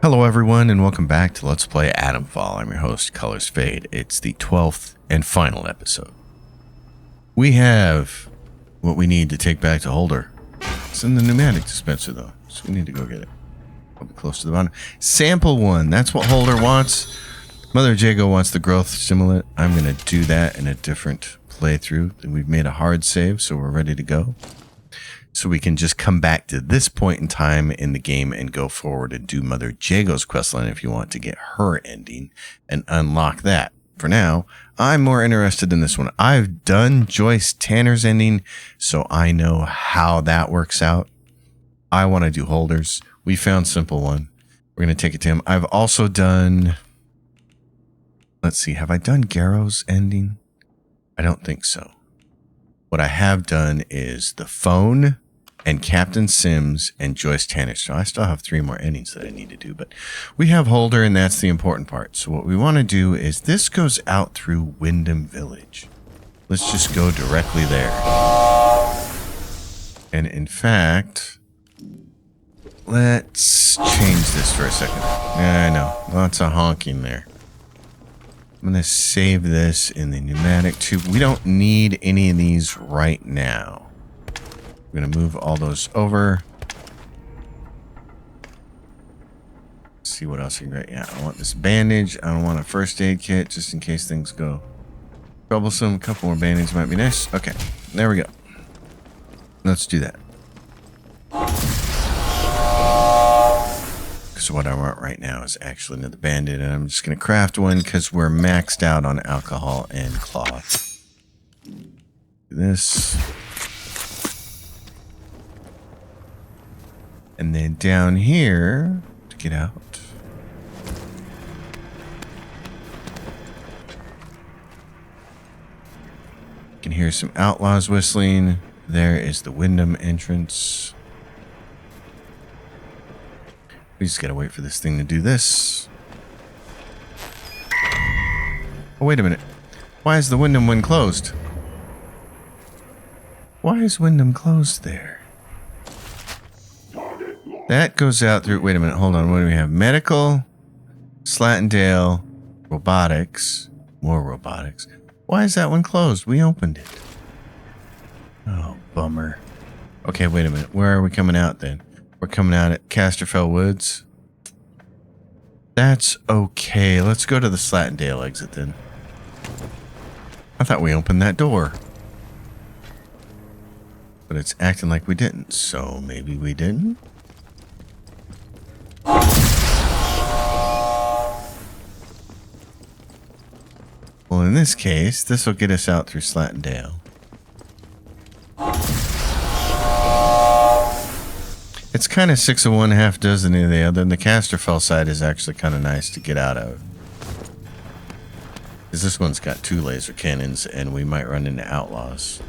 Hello everyone and welcome back to Let's Play Atomfall. I'm your host, Colors Fade. It's the 12th and final episode. We have what we need to take back to Holder. It's in the pneumatic dispenser though, so we need to go get it. I'll be close to the bottom. Sample 1, that's what Holder wants. Mother Jago wants the growth stimulant. I'm going to do that in a different playthrough. We've made a hard save, so we're ready to go. So we can just come back to this point in time in the game and go forward and do Mother Jago's questline if you want to get her ending and unlock that. For now, I'm more interested in this one. I've done Joyce Tanner's ending, so I know how that works out. I want to do Holder's. We found Simple One. We're going to take it to him. I've also done... Let's see, have I done Garrow's ending? I don't think so. What I have done is the phone and Captain Sims and Joyce Tanner. So I still have 3 more endings that I need to do, but we have Holder and that's the important part. So what we want to do is this goes out through Wyndham Village. Let's just go directly there. And in fact, let's change this for a second. Yeah, I know, lots of honking there. I'm going to save this in the pneumatic tube. We don't need any of these right now. We're going to move all those over. See what else I can get. Yeah, I want this bandage. I don't want a first aid kit just in case things go troublesome. A couple more bandages might be nice. Okay, there we go. Let's do that. So what I want right now is actually another bandit, and I'm just going to craft one because we're maxed out on alcohol and cloth. Do this. And then down here, to get out. You can hear some outlaws whistling. There is the Wyndham entrance. We just gotta wait for this thing to do this. Oh, wait a minute. Why is the Wyndham one closed? Why is Wyndham closed there? That goes out through... Wait a minute, hold on. What do we have? Medical, Slattendale, robotics, more robotics. Why is that one closed? We opened it. Oh, bummer. Okay, wait a minute. Where are we coming out then? We're coming out at Casterfell Woods. That's okay. Let's go to the Slattendale exit then. I thought we opened that door. But it's acting like we didn't, so maybe we didn't? Well, in this case, this will get us out through Slattendale. It's kind of 6 of one, half dozen of the other, and the Casterfell side is actually kind of nice to get out of. Because this one's got 2 laser cannons, and we might run into outlaws.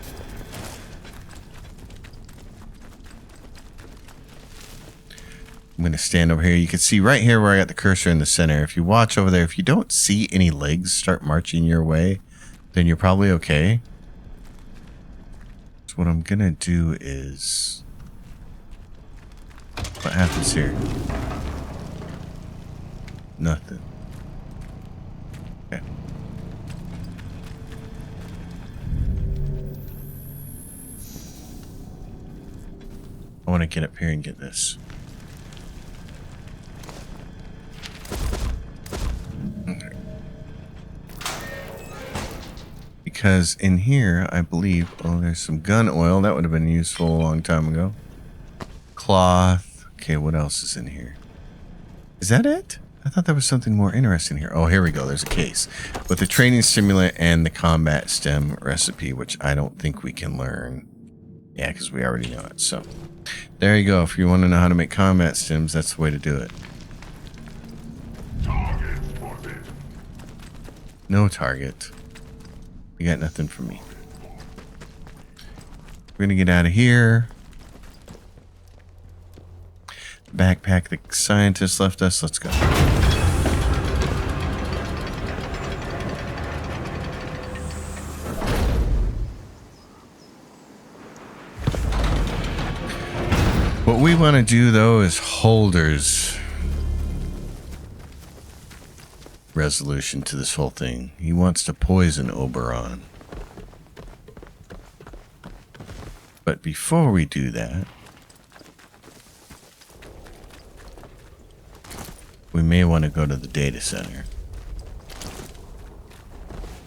I'm going to stand over here. You can see right here where I got the cursor in the center. If you watch over there, if you don't see any legs start marching your way, then you're probably okay. So what I'm going to do is... What happens here? Nothing. Okay. I want to get up here and get this. Because in here, I believe... Oh, there's some gun oil. That would have been useful a long time ago. Cloth. Okay, what else is in here? Is that it? I thought there was something more interesting here. Oh, here we go. There's a case with the training stimulant and the combat stem recipe, which I don't think we can learn. Yeah, because we already know it. So there you go. If you want to know how to make combat stems, that's the way to do it. No target. You got nothing for me. We're going to get out of here. Backpack the scientist left us. Let's go. What we want to do, though, is holders. resolution to this whole thing. He wants to poison Oberon. But before we do that, we may want to go to the data center.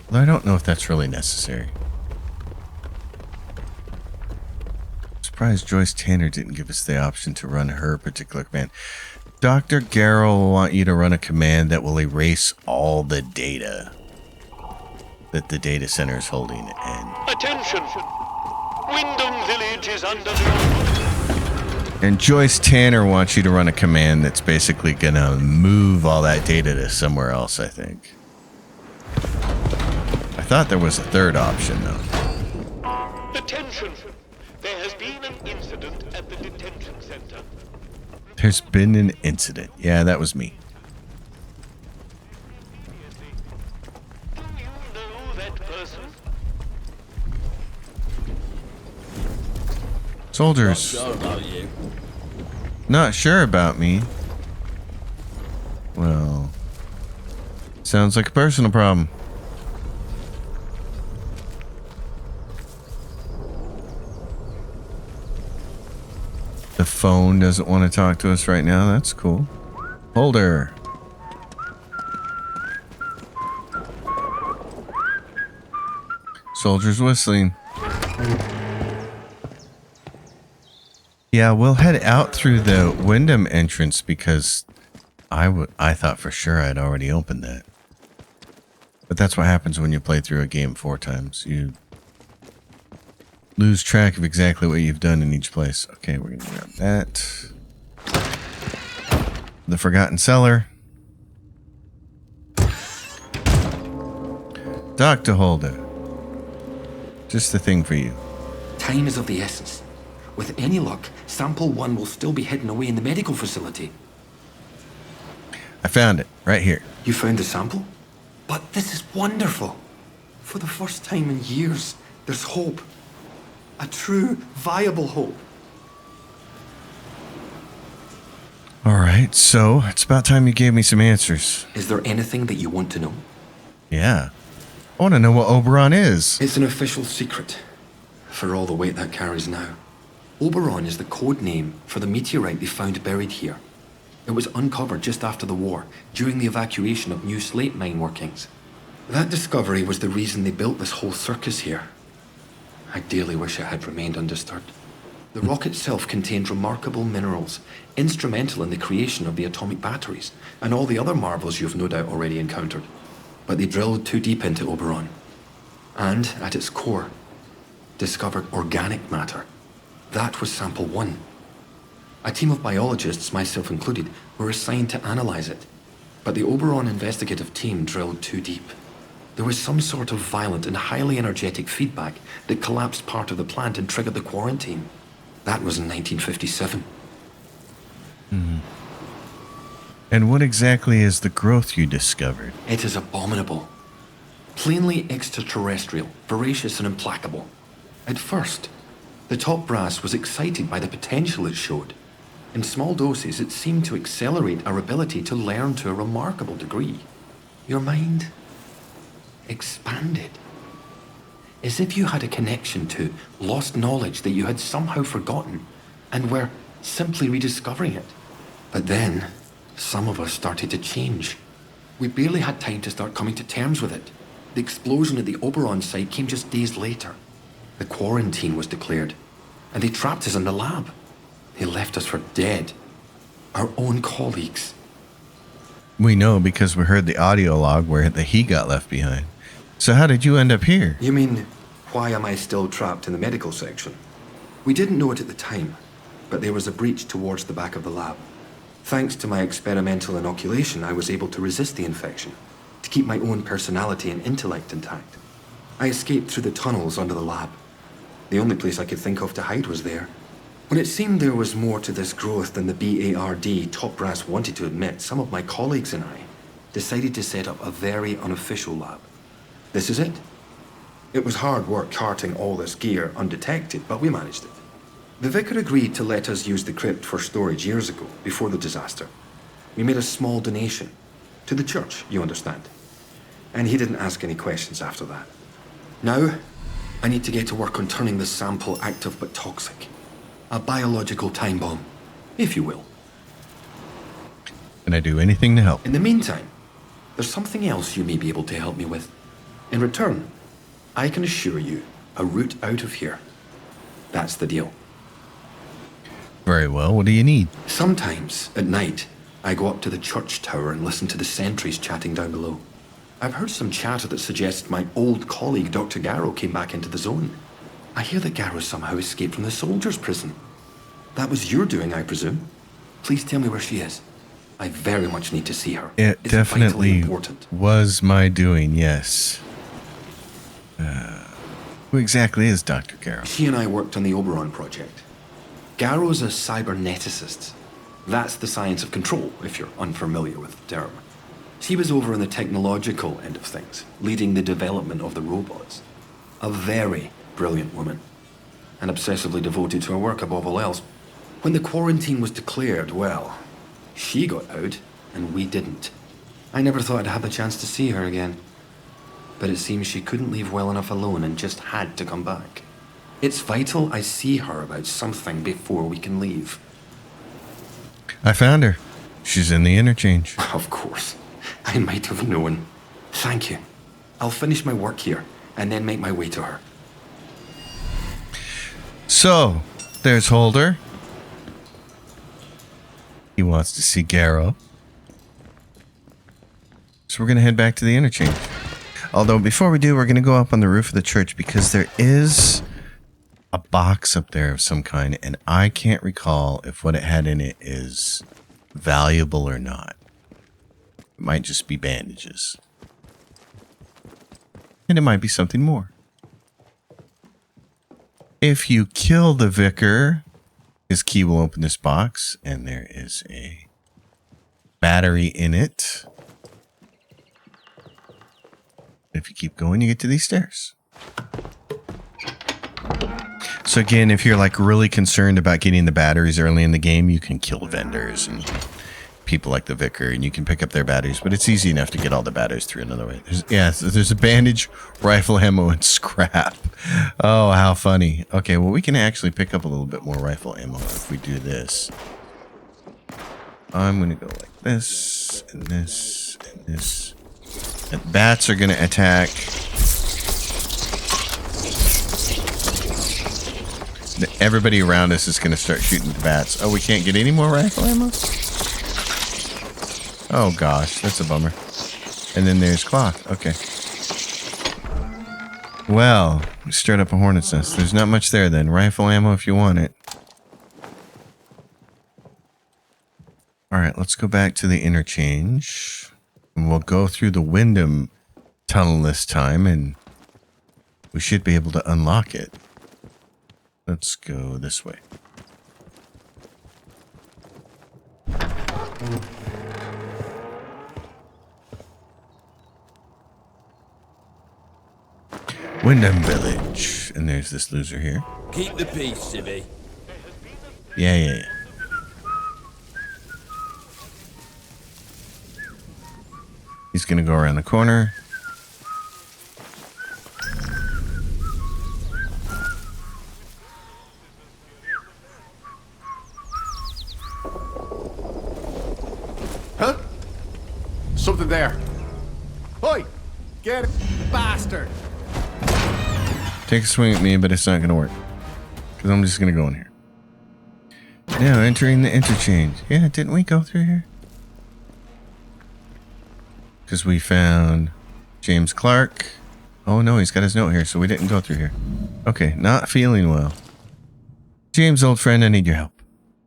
Although I don't know if that's really necessary. I'm surprised Joyce Tanner didn't give us the option to run her particular command. Dr. Garrow will want you to run a command that will erase all the data that the data center is holding. And attention! Wyndham Village is under the... And Joyce Tanner wants you to run a command that's basically gonna move all that data to somewhere else, I think. I thought there was a third option, though. Attention! There has been an incident at the detention center. There's been an incident. Yeah, that was me. Do you know that person? Soldiers. Not sure about you. Not sure about me. Well, sounds like a personal problem. The phone doesn't want to talk to us right now. That's cool. Holder. Soldiers whistling. Yeah, we'll head out through the Wyndham entrance because I thought for sure I'd already opened that. But that's what happens when you play through a game 4 times. You lose track of exactly what you've done in each place. Okay, we're going to grab that. The Forgotten Cellar. Dr. Holder. Just the thing for you. Time is of the essence. With any luck, Sample 1 will still be hidden away in the medical facility. I found it, right here. You found the sample? But this is wonderful. For the first time in years, there's hope. A true, viable hope. Alright, so it's about time you gave me some answers. Is there anything that you want to know? Yeah. I want to know what Oberon is. It's an official secret. For all the weight that carries now. Oberon is the code name for the meteorite they found buried here. It was uncovered just after the war, during the evacuation of new slate mine workings. That discovery was the reason they built this whole circus here. I dearly wish it had remained undisturbed. The rock itself contained remarkable minerals, instrumental in the creation of the atomic batteries, and all the other marvels you've no doubt already encountered. But they drilled too deep into Oberon. And, at its core, discovered organic matter. That was Sample 1. A team of biologists, myself included, were assigned to analyze it. But the Oberon investigative team drilled too deep. There was some sort of violent and highly energetic feedback that collapsed part of the plant and triggered the quarantine. That was in 1957. And what exactly is the growth you discovered? It is abominable. Plainly extraterrestrial, voracious and implacable. At first, the top brass was excited by the potential it showed. In small doses, it seemed to accelerate our ability to learn to a remarkable degree. Your mind expanded. As if you had a connection to lost knowledge that you had somehow forgotten and were simply rediscovering it. But then, some of us started to change. We barely had time to start coming to terms with it. The explosion at the Oberon site came just days later. The quarantine was declared, and they trapped us in the lab. They left us for dead. Our own colleagues. We know because we heard the audio log where he got left behind. So how did you end up here? You mean, why am I still trapped in the medical section? We didn't know it at the time, but there was a breach towards the back of the lab. Thanks to my experimental inoculation, I was able to resist the infection, to keep my own personality and intellect intact. I escaped through the tunnels under the lab. The only place I could think of to hide was there. When it seemed there was more to this growth than the BARD top brass wanted to admit, some of my colleagues and I decided to set up a very unofficial lab. This is it. It was hard work carting all this gear undetected, but we managed it. The vicar agreed to let us use the crypt for storage years ago, before the disaster. We made a small donation To the church, you understand. And he didn't ask any questions after that. Now, I need to get to work on turning this sample active but toxic. A biological time bomb, if you will. Can I do anything to help? In the meantime, there's something else you may be able to help me with. In return, I can assure you a route out of here. That's the deal. Very well. What do you need? Sometimes, at night, I go up to the church tower and listen to the sentries chatting down below. I've heard some chatter that suggests my old colleague Dr. Garrow came back into the zone. I hear that Garrow somehow escaped from the soldiers' prison. That was your doing, I presume. Please tell me where she is. I very much need to see her. It It's definitely vitally important. was my doing, yes. Who exactly is Dr. Garrow? She and I worked on the Oberon project. Garrow's a cyberneticist. That's the science of control, if you're unfamiliar with the term. She was over on the technological end of things, leading the development of the robots. A very brilliant woman, and obsessively devoted to her work above all else. When the quarantine was declared, well, she got out, and we didn't. I never thought I'd have the chance to see her again. But it seems she couldn't leave well enough alone and just had to come back. It's vital I see her about something before we can leave. I found her. She's in the interchange. Of course. I might have known. Thank you. I'll finish my work here and then make my way to her. So, there's Holder. He wants to see Garrow. So we're going to head back to the interchange. Although before we do, we're going to go up on the roof of the church because there is a box up there of some kind, and I can't recall if what it had in it is valuable or not. It might just be bandages. And it might be something more. If you kill the vicar, his key will open this box, and there is a battery in it. If you keep going, you get to these stairs. So again, if you're like really concerned about getting the batteries early in the game, you can kill vendors and people like the vicar, and you can pick up their batteries. But it's easy enough to get all the batteries through another way. There's a bandage, rifle ammo, and scrap. Oh, how funny. Okay, well, we can actually pick up a little bit more rifle ammo if we do this. I'm going to go like this, and this, and this. And bats are going to attack. Everybody around us is going to start shooting the bats. Oh, we can't get any more rifle ammo? Oh, gosh. That's a bummer. And then there's cloth. Okay. Well, we stirred up a hornet's nest. There's not much there then. Rifle ammo if you want it. Alright, let's go back to the interchange. And we'll go through the Wyndham tunnel this time, and we should be able to unlock it. Let's go this way. Wyndham Village. And there's this loser here. Keep the peace, Civvy. Yeah. He's gonna go around the corner. Huh? Something there. Oi! Get it, bastard! Take a swing at me, but it's not gonna work. Because I'm just gonna go in here. Now entering the interchange. Yeah, didn't we go through here? Because we found James Clark. Oh no, he's got his note here, so we didn't go through here. Okay, not feeling well. James, old friend, I need your help.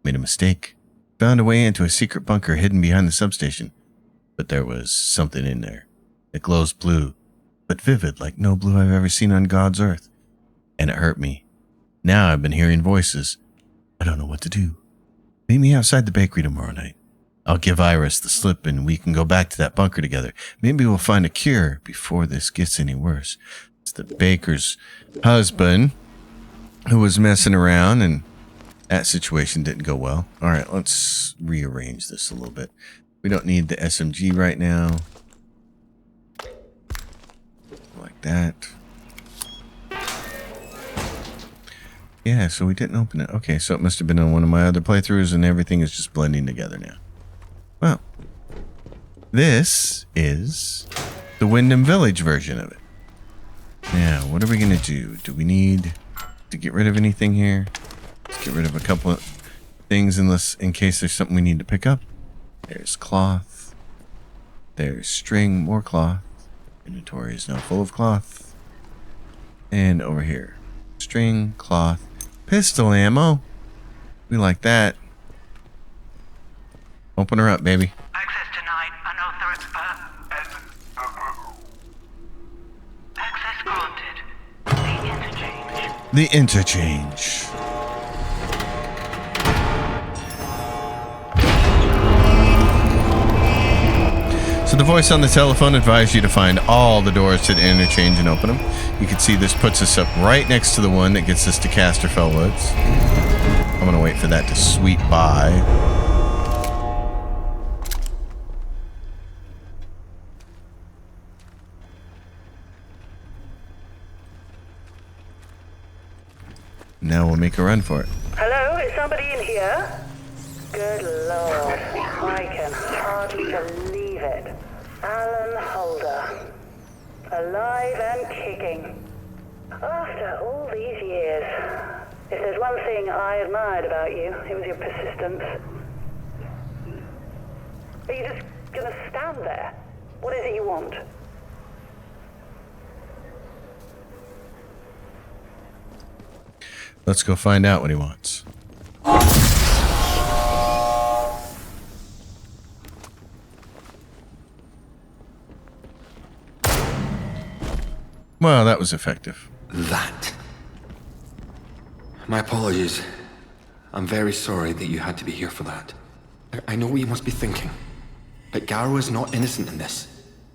Made a mistake. Found a way into a secret bunker hidden behind the substation. But there was something in there. It glows blue, but vivid like no blue I've ever seen on God's earth. And it hurt me. Now I've been hearing voices. I don't know what to do. Meet me outside the bakery tomorrow night. I'll give Iris the slip and we can go back to that bunker together. Maybe we'll find a cure before this gets any worse. It's the baker's husband who was messing around, and that situation didn't go well. All right, let's rearrange this a little bit. We don't need the SMG right now. Like that. Yeah, so we didn't open it. Okay, so it must have been on one of my other playthroughs and everything is just blending together now. Well, this is the Wyndham Village version of it. Now, what are we going to do? Do we need to get rid of anything here? Let's get rid of a couple of things in case there's something we need to pick up. There's cloth. There's string, more cloth. Inventory is now full of cloth. And over here, string, cloth, pistol ammo. We like that. Open her up, baby. Access denied. Unauthorized. Access granted. The interchange. So the voice on the telephone advised you to find all the doors to the interchange and open them. You can see this puts us up right next to the one that gets us to Casterfell Woods. I'm going to wait for that to sweep by. Now we'll make a run for it. Hello, is somebody in here? Good Lord, I can hardly believe it. Alan Holder. Alive and kicking. After all these years. If there's one thing I admired about you, it was your persistence. Are you just gonna stand there? What is it you want? Let's go find out what he wants. Well, that was effective. That. My apologies. I'm very sorry that you had to be here for that. I know what you must be thinking. But Garrow is not innocent in this.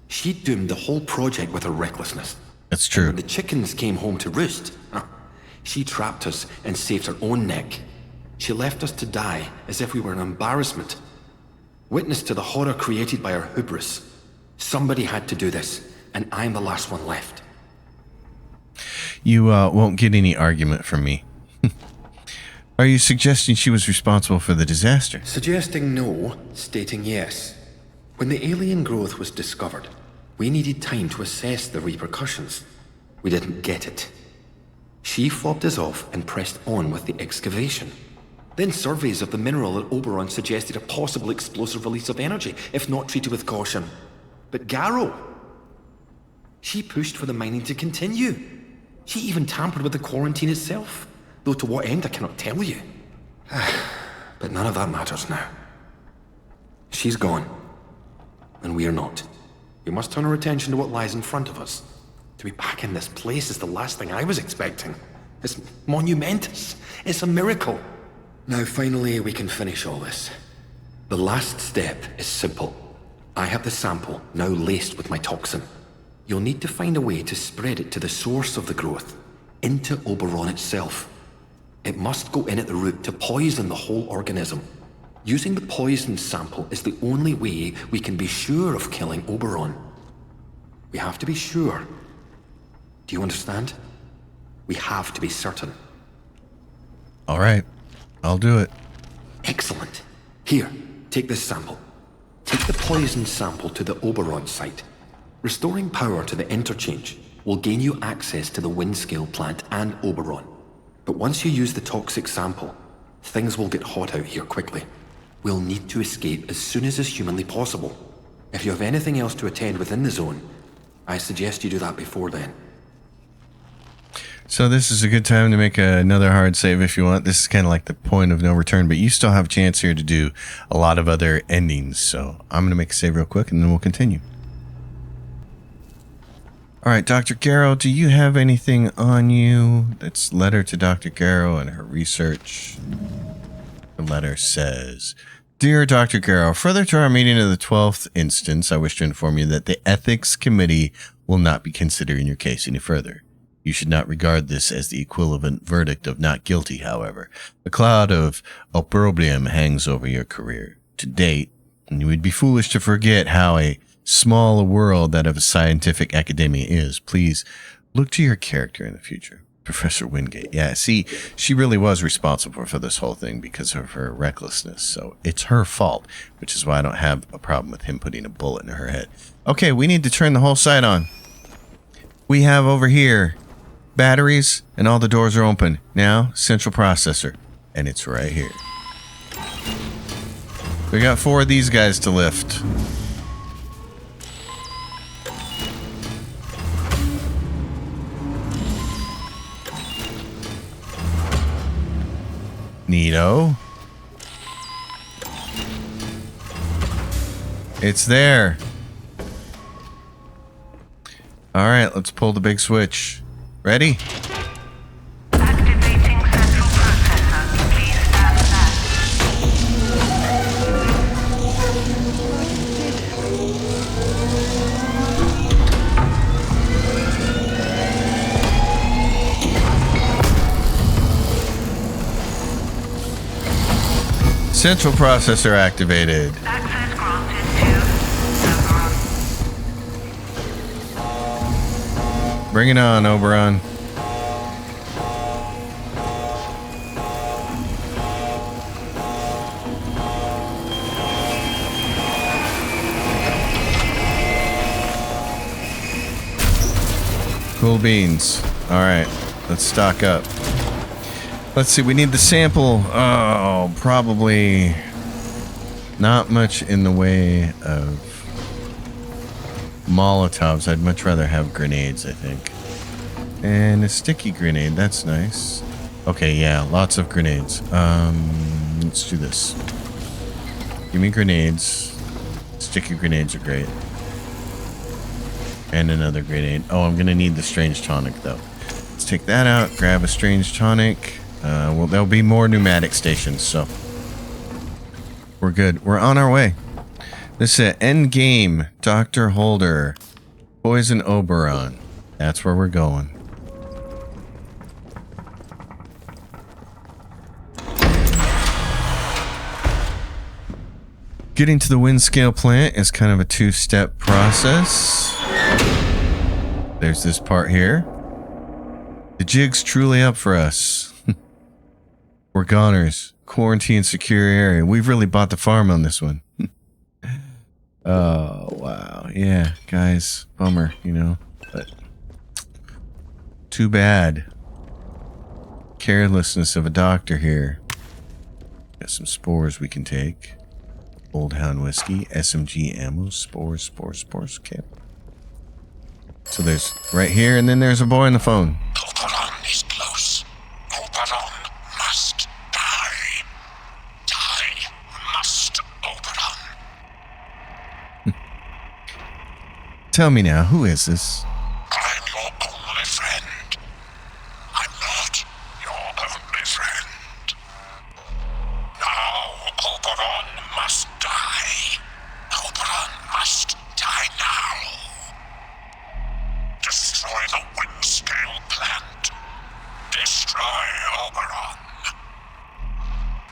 She doomed the whole project with her recklessness. That's true. When the chickens came home to roost, she trapped us and saved her own neck. She left us to die as if we were an embarrassment. Witness to the horror created by her hubris. Somebody had to do this, and I'm the last one left. You won't get any argument from me. Are you suggesting she was responsible for the disaster? Suggesting no, stating yes. When the alien growth was discovered, we needed time to assess the repercussions. We didn't get it. She fobbed us off and pressed on with the excavation. Then surveys of the mineral at Oberon suggested a possible explosive release of energy, if not treated with caution. But Garrow! She pushed for the mining to continue. She even tampered with the quarantine itself. Though to what end I cannot tell you. But none of that matters now. She's gone. And we are not. We must turn our attention to what lies in front of us. To be back in this place is the last thing I was expecting. It's monumentous. It's a miracle. Now finally we can finish all this. The last step is simple. I have the sample now laced with my toxin. You'll need to find a way to spread it to the source of the growth, into Oberon itself. It must go in at the root to poison the whole organism. Using the poisoned sample is the only way we can be sure of killing Oberon. We have to be sure. Do you understand? We have to be certain. All right, I'll do it. Excellent. Here, take this sample. Take the poisoned sample to the Oberon site. Restoring power to the interchange will gain you access to the Windscale plant and Oberon. But once you use the toxic sample, things will get hot out here quickly. We'll need to escape as soon as is humanly possible. If you have anything else to attend within the zone, I suggest you do that before then. So this is a good time to make another hard save if you want. This is kind of like the point of no return, but you still have a chance here to do a lot of other endings. So I'm going to make a save real quick and then we'll continue. All right, Dr. Garrow, do you have anything on you? That's letter to Dr. Garrow and her research. The letter says, Dear Dr. Garrow, further to our meeting of the 12th instance, I wish to inform you that the Ethics Committee will not be considering your case any further. You should not regard this as the equivalent verdict of not guilty, however. A cloud of opprobrium hangs over your career. To date, And you would be foolish to forget how a small a world that of a scientific academia is. Please look to your character in the future. Professor Wingate. Yeah, see, she really was responsible for this whole thing because of her recklessness. So it's her fault, which is why I don't have a problem with him putting a bullet in her head. Okay, we need to turn the whole site on. We have over here batteries and all the doors are open. Now, central processor. And it's right here. We got 4 of these guys to lift. Neato. It's there. All right, let's pull the big switch. Ready? Activating central processor. Please stand back. Central processor activated. Access granted to Oberon. Bring it on, Oberon. Cool beans. All right, let's stock up. Let's see, we need the sample. Oh, probably not much in the way of Molotovs. I'd much rather have grenades, I think. And a sticky grenade, that's nice. Okay, yeah, lots of grenades. Let's do this. Give me grenades. Sticky grenades are great. And another grenade. Oh, I'm gonna need the strange tonic though. Let's take that out, grab a strange tonic. Well, there'll be more pneumatic stations, so we're good. We're on our way. This is end game. Dr. Holder, Poison Oberon. That's where we're going. Getting to the wind scale plant is kind of a 2-step process. There's this part here. The jig's truly up for us. We're goners. Quarantine secure area. We've really bought the farm on this one. Oh, wow. Yeah, guys. Bummer, you know. But too bad. Carelessness of a doctor here. Got some spores we can take. Old Hound Whiskey. SMG ammo. Spores. Okay. So there's right here, and then there's a boy on the phone. Oberon is close. Oberon must die. Die must, Oberon. Tell me now, who is this? I'm your only friend. I'm not your only friend. Now Oberon must die. Oberon must die now. Destroy the wind scale plant. Destroy Oberon.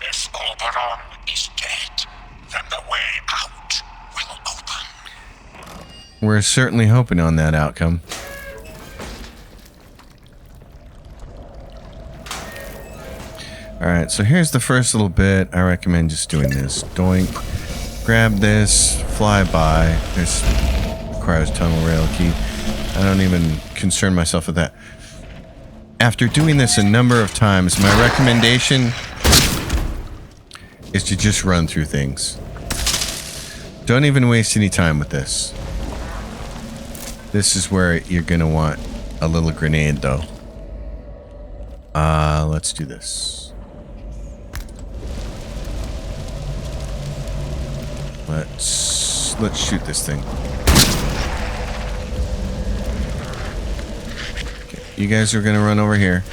If Oberon is dead, then the way out will open. We're certainly hoping on that outcome. Alright, so here's the first little bit. I recommend just doing this. Doink. Grab this. Fly by. This requires tunnel rail key. I don't even concern myself with that. After doing this a number of times, my recommendation is to just run through things. Don't even waste any time with this. This is where you're gonna want a little grenade though. Let's do this. Let's shoot this thing. Okay, you guys are gonna run over here.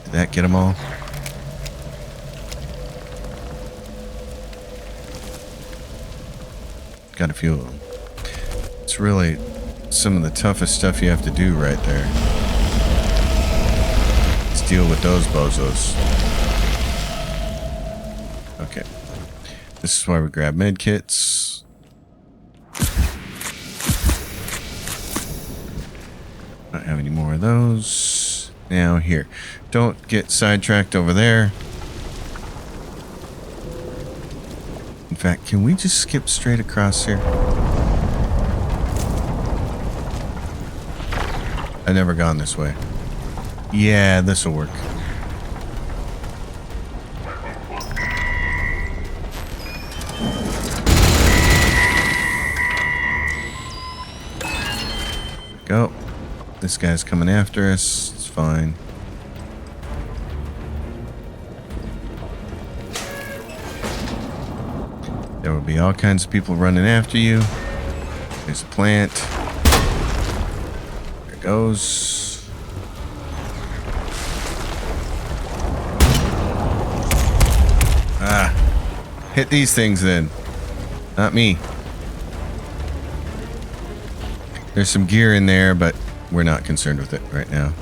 Did that get them all? Got a few of them. It's really some of the toughest stuff you have to do right there. Let's deal with those bozos. Okay. This is why we grab med kits. Don't have any more of those. Now here. Don't get sidetracked over there. In fact, can we just skip straight across here? I've never gone this way. Yeah, this will work. Go. This guy's coming after us. It's fine. There will be all kinds of people running after you. There's a plant. There it goes. Ah. Hit these things then. Not me. There's some gear in there, but we're not concerned with it right now.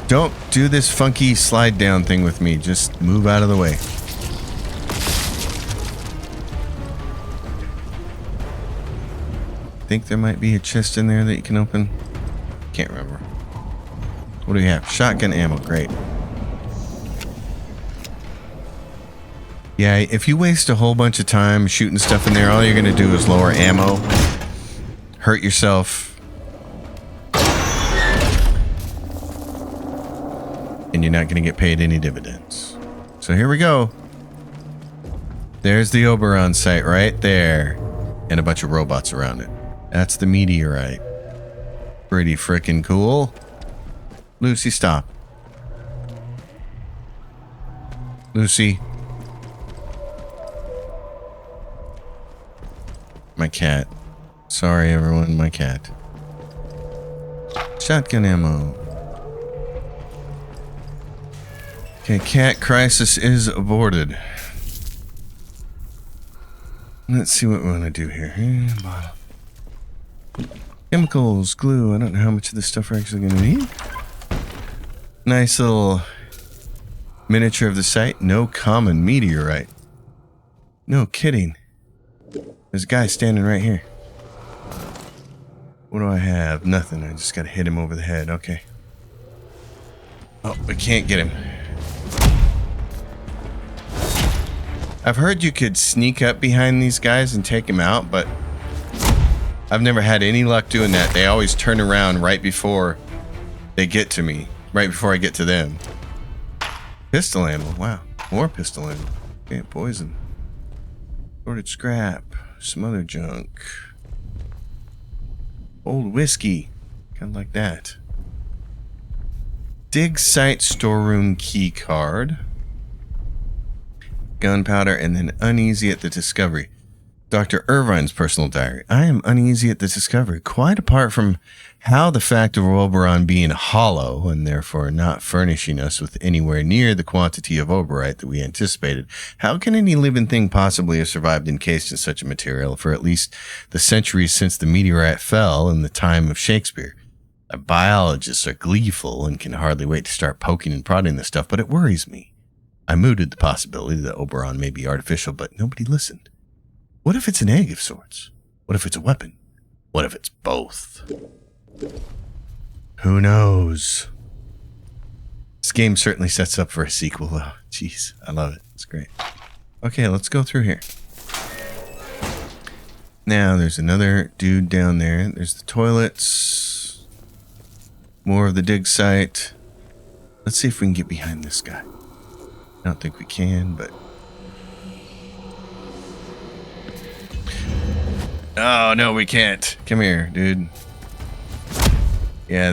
Don't do this funky slide down thing with me. Just move out of the way. Think there might be a chest in there that you can open? Can't remember. What do we have? Shotgun ammo. Great. Yeah, if you waste a whole bunch of time shooting stuff in there, all you're going to do is lower ammo. Hurt yourself. And you're not going to get paid any dividends. So here we go. There's the Oberon site right there. And a bunch of robots around it. That's the meteorite. Pretty frickin' cool. Lucy, stop. Lucy. My cat. Sorry, everyone, my cat. Shotgun ammo. Okay, cat crisis is aborted. Let's see what we want to do here. Bottle. Chemicals, glue. I don't know how much of this stuff we're actually going to need. Nice little miniature of the site. No common meteorite. No kidding. There's a guy standing right here. What do I have? Nothing. I just got to hit him over the head. Okay. Oh, we can't get him. I've heard you could sneak up behind these guys and take them out, but I've never had any luck doing that. They always turn around right before they get to me. Right before I get to them. Pistol ammo. Wow. More pistol ammo. Okay, poison. Sorted scrap. Some other junk. Old whiskey. Kind of like that. Dig site storeroom key card. Gunpowder, and then uneasy at the discovery. Dr. Irvine's personal diary. I am uneasy at the discovery, quite apart from how the fact of Oberon being hollow and therefore not furnishing us with anywhere near the quantity of oberite that we anticipated. How can any living thing possibly have survived encased in such a material for at least the centuries since the meteorite fell in the time of Shakespeare? Our biologists are gleeful and can hardly wait to start poking and prodding this stuff, but it worries me. I mooted the possibility that Oberon may be artificial, but nobody listened. What if it's an egg of sorts? What if it's a weapon? What if it's both? Who knows? This game certainly sets up for a sequel, though. Jeez, I love it. It's great. Okay, let's go through here. Now, there's another dude down there. There's the toilets. More of the dig site. Let's see if we can get behind this guy. I don't think we can, but... Oh, no, we can't. Come here, dude. Yeah,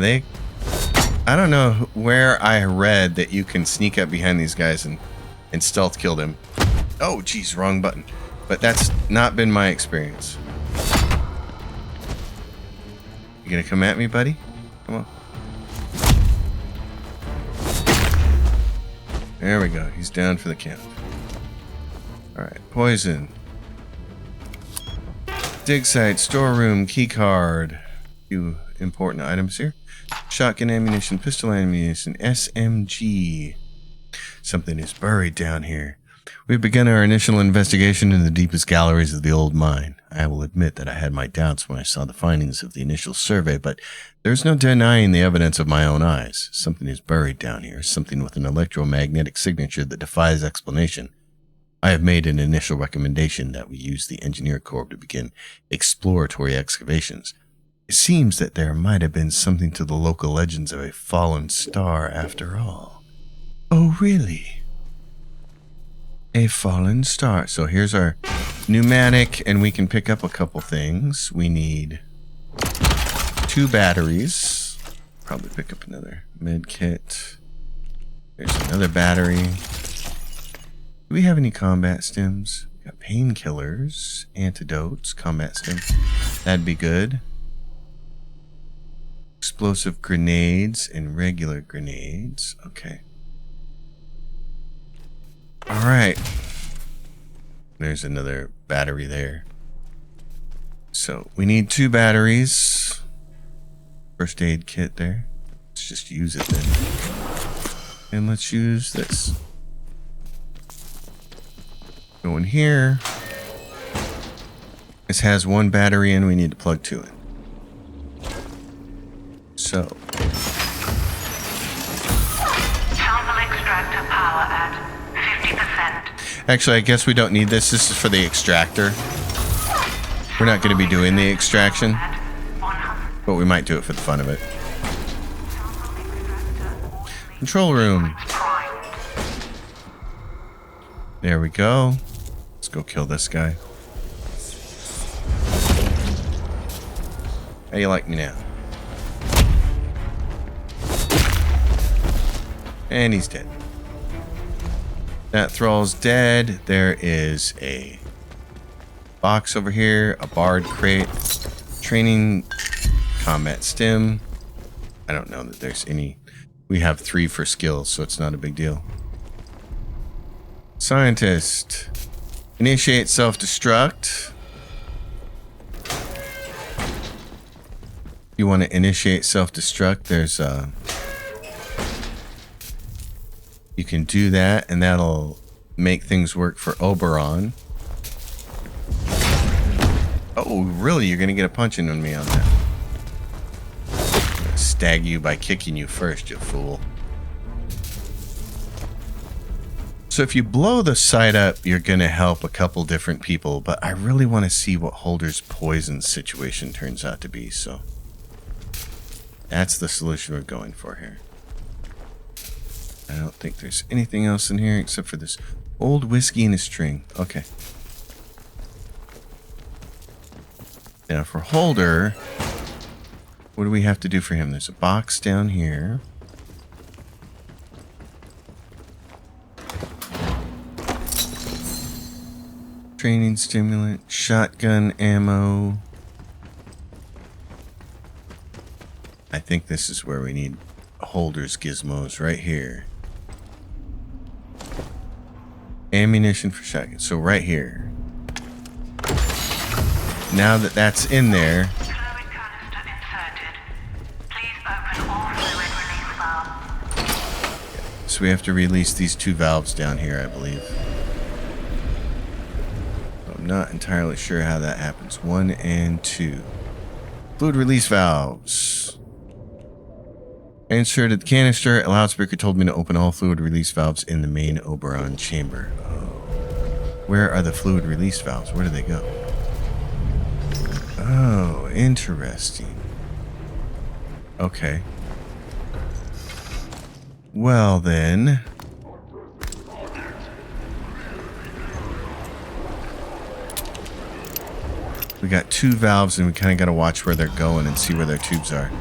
I don't know where I read that you can sneak up behind these guys and stealth kill them. Oh, geez, wrong button. But that's not been my experience. You gonna come at me, buddy? Come on. There we go. He's down for the count. Alright, poison. Dig site, storeroom, key card. few important items here. Shotgun ammunition, pistol ammunition, SMG. Something is buried down here. We've begun our initial investigation in the deepest galleries of the old mine. I will admit that I had my doubts when I saw the findings of the initial survey, but there's no denying the evidence of my own eyes. Something is buried down here, something with an electromagnetic signature that defies explanation. I have made an initial recommendation that we use the Engineer Corps to begin exploratory excavations. It seems that there might have been something to the local legends of a fallen star after all. Oh, really? A fallen star. So here's our pneumatic, and we can pick up a couple things. We need 2 batteries. Probably pick up another med kit. There's another battery. Do we have any combat stims? We got painkillers, antidotes, combat stim. That'd be good. Explosive grenades and regular grenades. Okay. Alright. There's another battery there. So we need 2 batteries. First aid kit there. Let's just use it then. And let's use this. Go in here. This has 1 battery and we need to plug 2 in. So. Sample extractor power at 50%. Actually, I guess we don't need this. This is for the extractor. We're not going to be doing the extraction, At 100. but we might do it for the fun of it. Control room. Prime. There we go. Let's go kill this guy. How you like me now? And he's dead. That thrall's dead. There is a box over here, a bard crate, training, combat stim. I don't know that there's any. We have 3 for skills, so it's not a big deal. Scientist. Initiate self-destruct. You want to initiate self-destruct, there's a... You can do that, and that'll make things work for Oberon. Oh, really? You're going to get a punching on me on that. I'm gonna stag you by kicking you first, you fool. So if you blow the site up, you're going to help a couple different people, but I really want to see what Holder's poison situation turns out to be, so that's the solution we're going for here. I don't think there's anything else in here except for this old whiskey and a string. Okay. Now for Holder, what do we have to do for him? There's a box down here. Training stimulant, shotgun ammo. I think this is where we need Holder's gizmos, right here. Ammunition for shotgun. So right here. Now that that's in there. Fluid canister inserted. Please open all fluid release valves. So we have to release these 2 valves down here, I believe. I'm not entirely sure how that happens. 1 and 2. Fluid release valves. I inserted the canister. A loudspeaker told me to open all fluid release valves in the main Oberon chamber. Oh. Where are the fluid release valves? Where do they go? Oh, interesting. Okay. Well then. We got 2 valves and we kind of got to watch where they're going and see where their tubes are.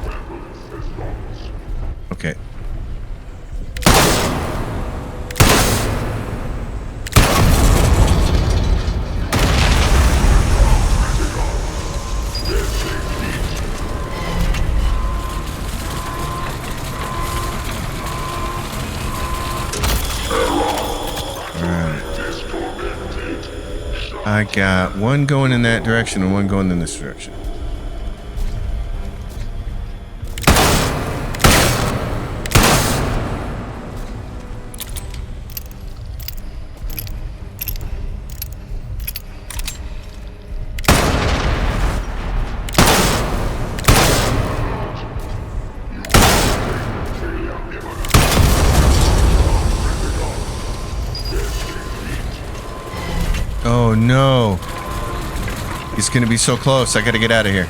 Okay. I got 1 going in that direction and 1 going in this direction. Oh no. He's gonna be so close. I gotta get out of here.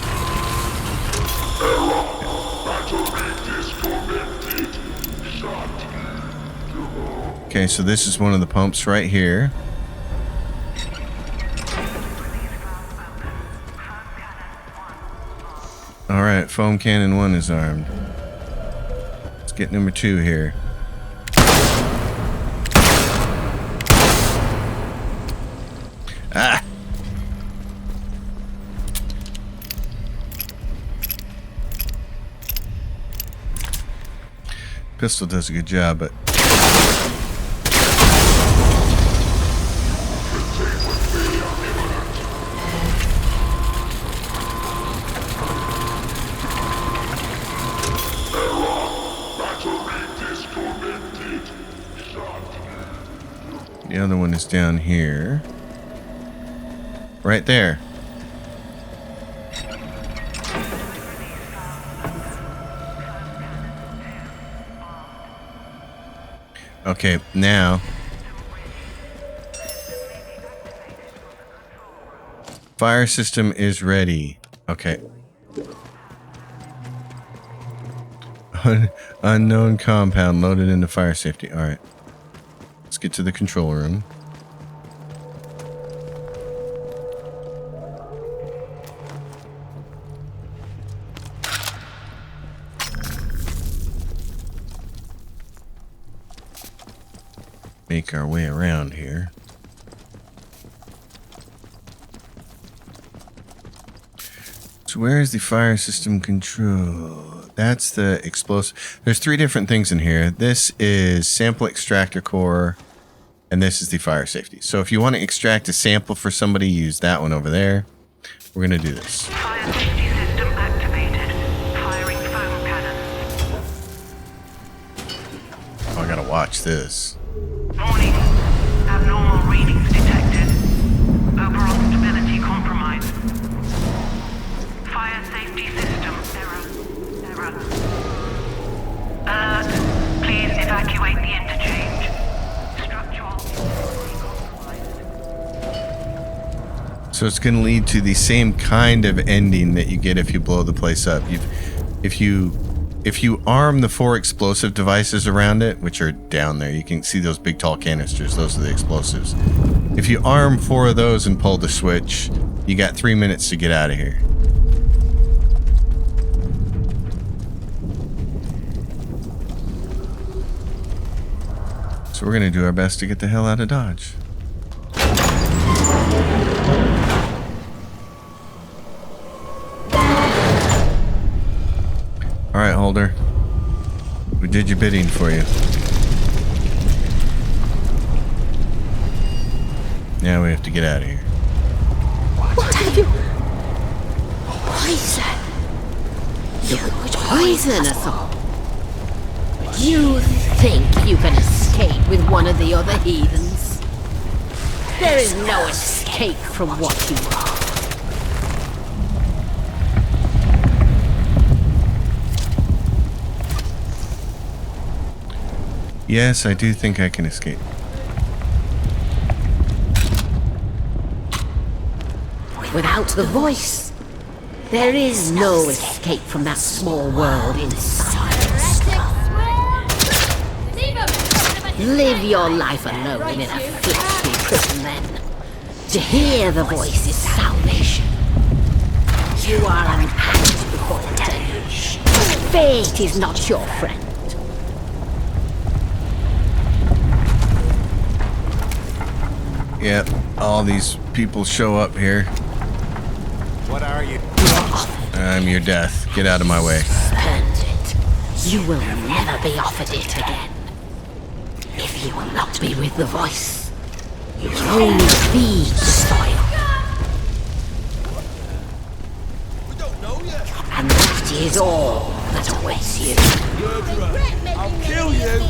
Okay, so this is one of the pumps right here. Alright, foam cannon 1 is armed. Let's get number 2 here. Ah! Pistol does a good job, but... The other one is down here. Right there. Okay, now. Fire system is ready. Okay. Unknown compound loaded into fire safety. Alright. Let's get to the control room. Make our way around here. So where is the fire system control? That's the explosive. There's 3 different things in here. This is sample extractor core, and this is the fire safety. So if you want to extract a sample for somebody, use that one over there. We're going to do this. Fire safety system activated. Firing foam cannons. Oh, I gotta watch this. Warning. Abnormal readings detected. Overall stability compromised. Fire safety system error. Alert. Please evacuate the interchange. Structural compromised. So it's going to lead to the same kind of ending that you get if you blow the place up. If you arm the 4 explosive devices around it, which are down there, you can see those big tall canisters. Those are the explosives. If you arm 4 of those and pull the switch, you got 3 minutes to get out of here. So we're going to do our best to get the hell out of Dodge. Alright, Holder. We did your bidding for you. Now we have to get out of here. What have you? Poison. You poison us all. You think you can escape with one of the other heathens? There is no escape from what you are. Yes, I do think I can escape. Without the voice, there is no escape from that small world inside. Live your life alone in a fleshly prison then. To hear the voice is salvation. You are an ant before the deluge. Fate is not your friend. Yep, all these people show up here. What are you? I'm your death. Get out of my way. Earned it. You will never be offered it again. If you will not be with the voice, you will only feed the soil. We don't know yet. And that is all that awaits you. I'll kill you.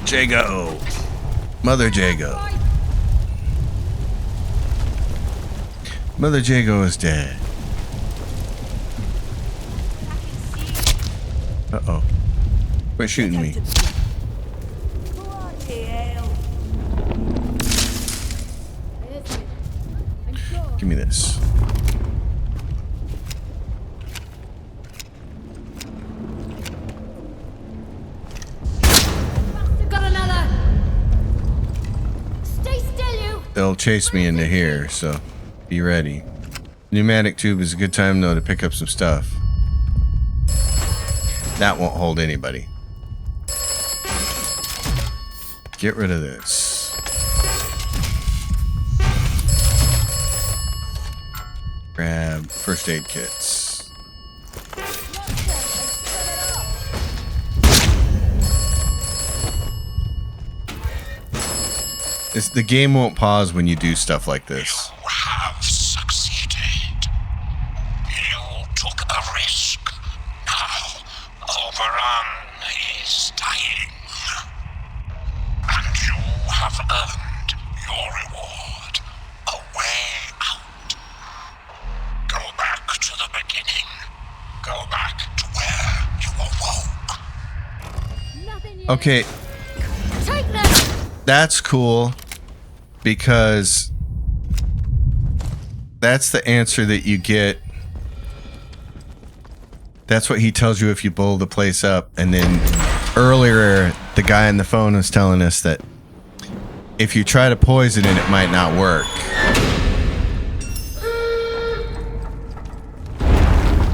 Jago. Mother Jago. Mother Jago is dead. Uh-oh. Quit shooting me. Give me this. Got another. Stay still, you. They'll chase me into here, so be ready. Pneumatic tube is a good time though to pick up some stuff. That won't hold anybody. Get rid of this. Grab first aid kits. The game won't pause when you do stuff like this. You have succeeded. You took a risk. Now, Oberon is dying. And you have earned your reward. A way out. Go back to the beginning. Go back to where you awoke. Nothing yet. Okay, Take them. that's cool because that's the answer that you get. That's what he tells you if you blow the place up. And then earlier, the guy on the phone was telling us that if you try to poison it, it might not work.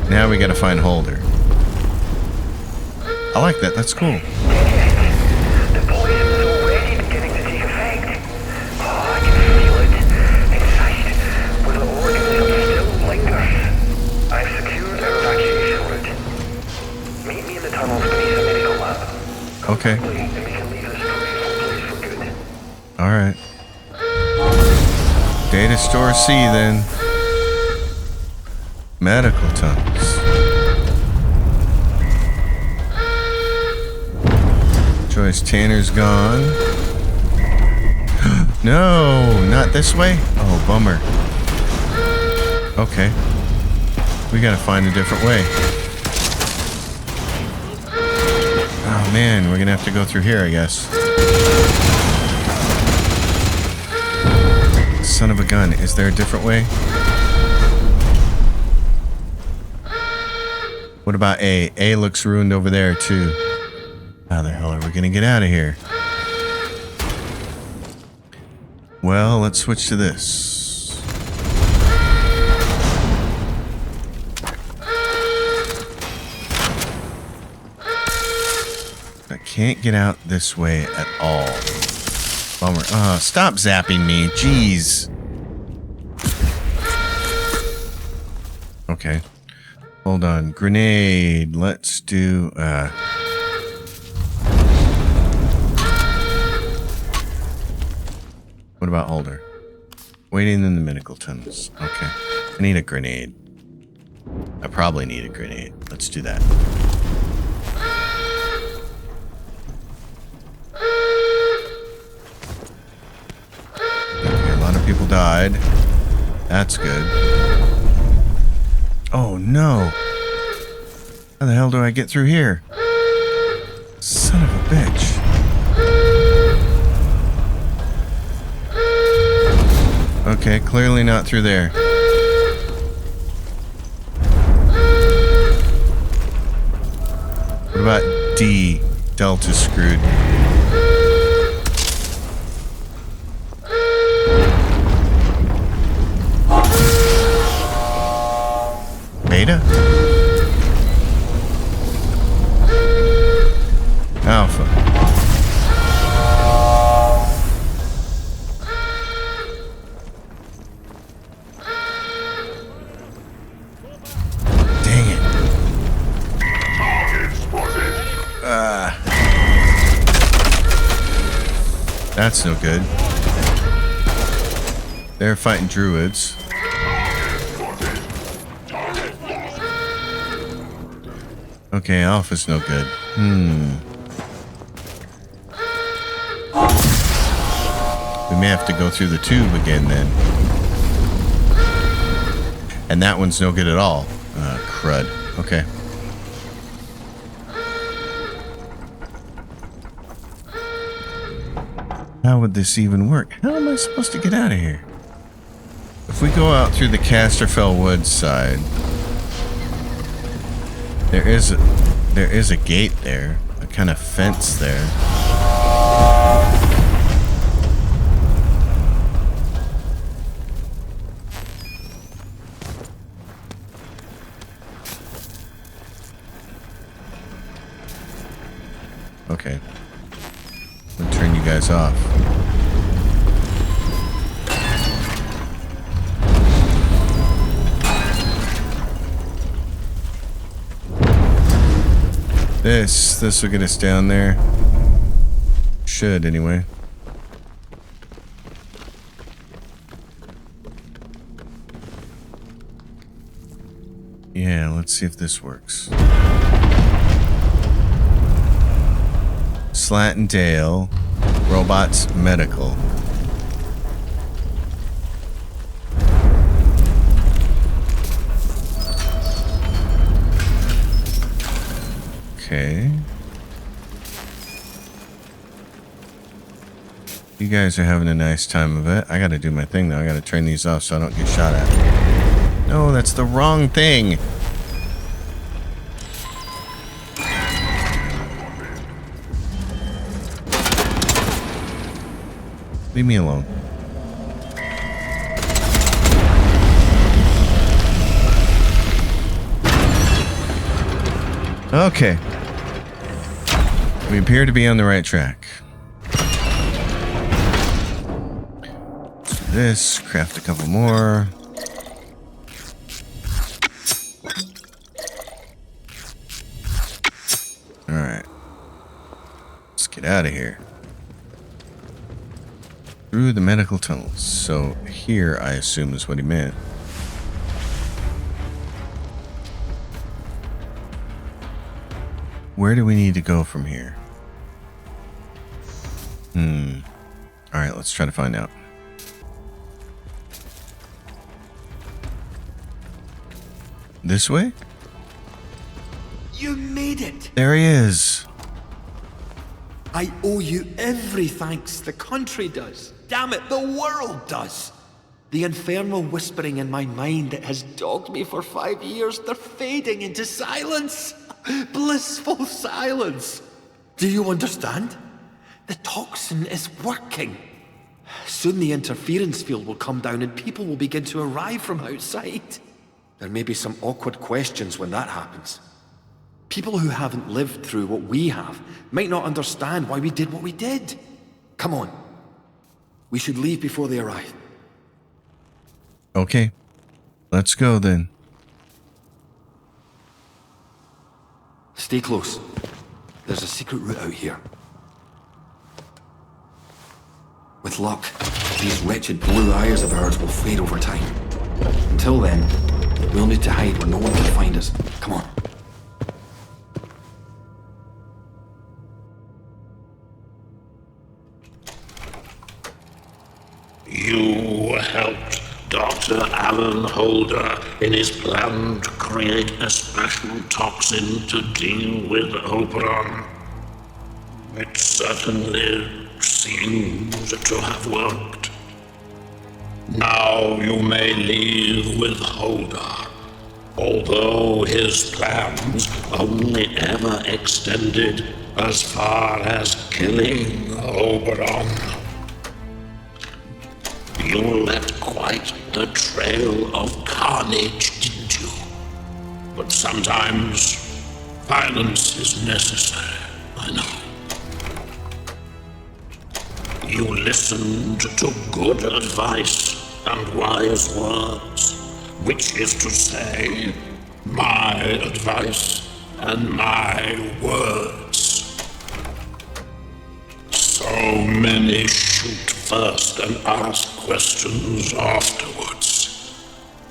Now we gotta find Holder. I like that. That's cool. The poison's already beginning to take effect. Oh, I can feel it inside, where the organism still lingers. I've secured our evacuation route. Meet me in the tunnels beneath the medical lab. Okay. And we can leave this place for good. Alright. Data store C then. Medical tunnels. Joyce Tanner's gone. No, not this way? Oh, bummer. Okay. We gotta find a different way. Oh man, we're gonna have to go through here, I guess. Son of a gun, is there a different way? What about A? A looks ruined over there too. How the hell are we gonna get out of here? Well, let's switch to this. I can't get out this way at all. Bummer. Oh, stop zapping me. Jeez. Okay. Hold on. Grenade. Let's do... What about Holder? Waiting in the medical tunnels. Okay. I need a grenade. I probably need a grenade. Let's do that. Okay, a lot of people died. That's good. Oh no! How the hell do I get through here? Son of a bitch. Okay, clearly not through there. What about D? Delta screwed. Beta? Alpha. Dang it. That's no good. They're fighting druids. Okay, Alpha's no good. We may have to go through the tube again then. And that one's no good at all. Crud. Okay. How would this even work? How am I supposed to get out of here? The If we go out through the Casterfell Woods side, there is a gate there, a kind of fence there. Okay. We'll turn you guys off. This will get us down there. Should, anyway. Yeah, let's see if this works. Slat and Dale, Robots Medical. Okay. You guys are having a nice time of it. I gotta do my thing though. I gotta turn these off so I don't get shot at. No, that's the wrong thing. Leave me alone. Okay. We appear to be on the right track. So this, craft a couple more. Alright. Let's get out of here. Through the medical tunnels. So here, I assume, is what he meant. Where do we need to go from here? Alright, let's try to find out. This way? You made it! There he is. I owe you every thanks. The country does. Damn it, the world does. The infernal whispering in my mind that has dogged me for 5 years, they're fading into silence. Blissful silence. Do you understand? The toxin is working. Soon the interference field will come down and people will begin to arrive from outside. There may be some awkward questions when that happens. People who haven't lived through what we have might not understand why we did what we did. Come on. We should leave before they arrive. Okay. Let's go then. Stay close. There's a secret route out here. With luck, these wretched blue eyes of ours will fade over time. Until then, we'll need to hide where no one can find us. Come on. You helped Dr. Alan Holder in his plan to create a special toxin to deal with Oberon. It certainly seems to have worked. Now you may leave with Holder, although his plans only ever extended as far as killing Oberon. You left quite the trail of carnage, didn't you? But sometimes violence is necessary, I know. You listened to good advice and wise words, which is to say, my advice and my words. So many shoot first and ask questions afterwards.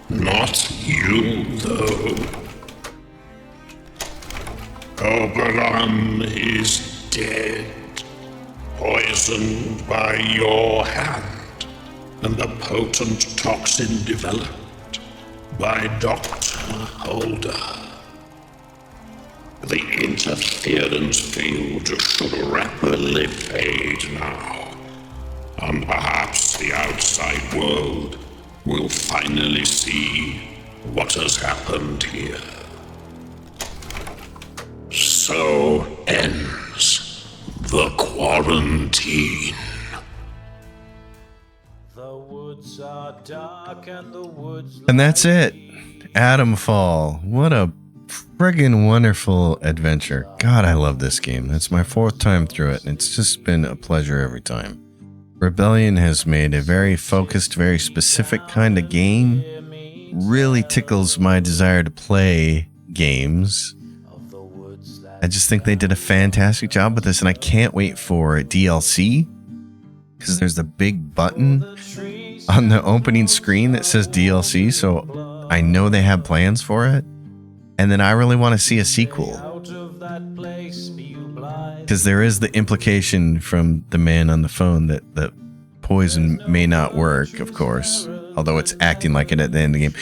Not you, though. Oberon is dead, poisoned by your hand, and the potent toxin developed by Dr. Holder. The interference field should rapidly fade now, and perhaps the outside world we'll finally see what has happened here. So ends the quarantine. The woods are dark and the woods. And that's it. Atomfall. What a friggin' wonderful adventure. God, I love this game. It's my 4th time through it, and it's just been a pleasure every time. Rebellion has made a very focused, very specific kind of game. Really tickles my desire to play games. I just think they did a fantastic job with this, and I can't wait for DLC, because there's the big button on the opening screen that says DLC, so I know they have plans for it. And then I really want to see a sequel, because there is the implication from the man on the phone that poison may not work, of course, although it's acting like it at the end of the game.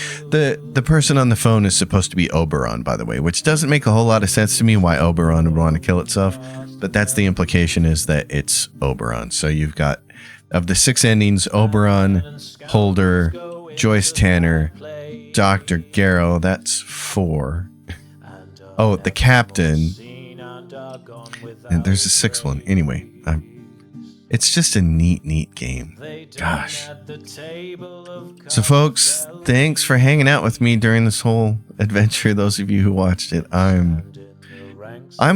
The person on the phone is supposed to be Oberon, by the way, which doesn't make a whole lot of sense to me why Oberon would want to kill itself, but that's the implication, is that it's Oberon. So you've got, of the 6 endings, Oberon, Holder, Joyce Tanner, Dr. Garrow, that's 4. Oh, the Captain. And there's a 6th one. Anyway, it's just a neat game. Gosh. So folks, thanks for hanging out with me during this whole adventure, those of you who watched it. I'm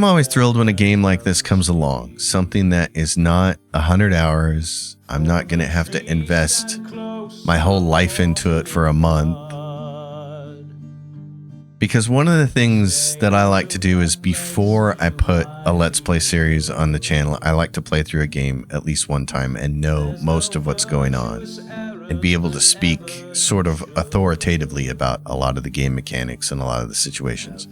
always thrilled when a game like this comes along. Something that is not 100 hours. I'm not going to have to invest my whole life into it for a month. Because one of the things that I like to do is, before I put a Let's Play series on the channel, I like to play through a game at least one time and know most of what's going on, and be able to speak sort of authoritatively about a lot of the game mechanics and a lot of the situations.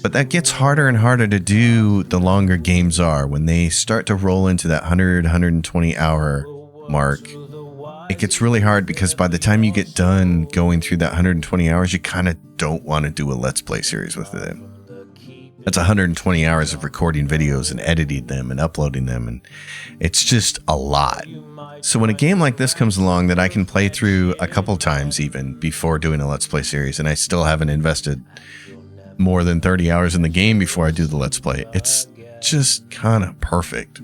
But that gets harder and harder to do the longer games are. When they start to roll into that 100, 120 hour mark, it gets really hard, because by the time you get done going through that 120 hours, you kind of don't want to do a Let's Play series with them. That's 120 hours of recording videos and editing them and uploading them, and it's just a lot. So when a game like this comes along that I can play through a couple times even before doing a Let's Play series, and I still haven't invested more than 30 hours in the game before I do the Let's Play, it's just kind of perfect.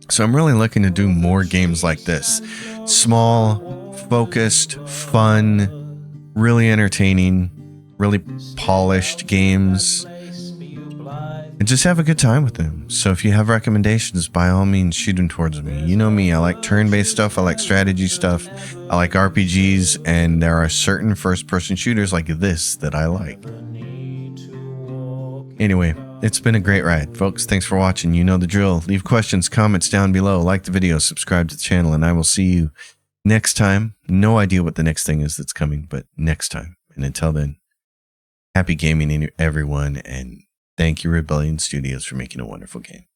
So I'm really looking to do more games like this. Small, focused, fun, really entertaining, really polished games, and just have a good time with them. So if you have recommendations, by all means, shoot them towards me. You know me, I like turn-based stuff, I like strategy stuff, I like RPGs, and there are certain first-person shooters like this that I like. Anyway, it's been a great ride. Folks, thanks for watching. You know the drill. Leave questions, comments down below. Like the video, subscribe to the channel, and I will see you next time. No idea what the next thing is that's coming, but next time. And until then, happy gaming, everyone, and thank you, Rebellion Studios, for making a wonderful game.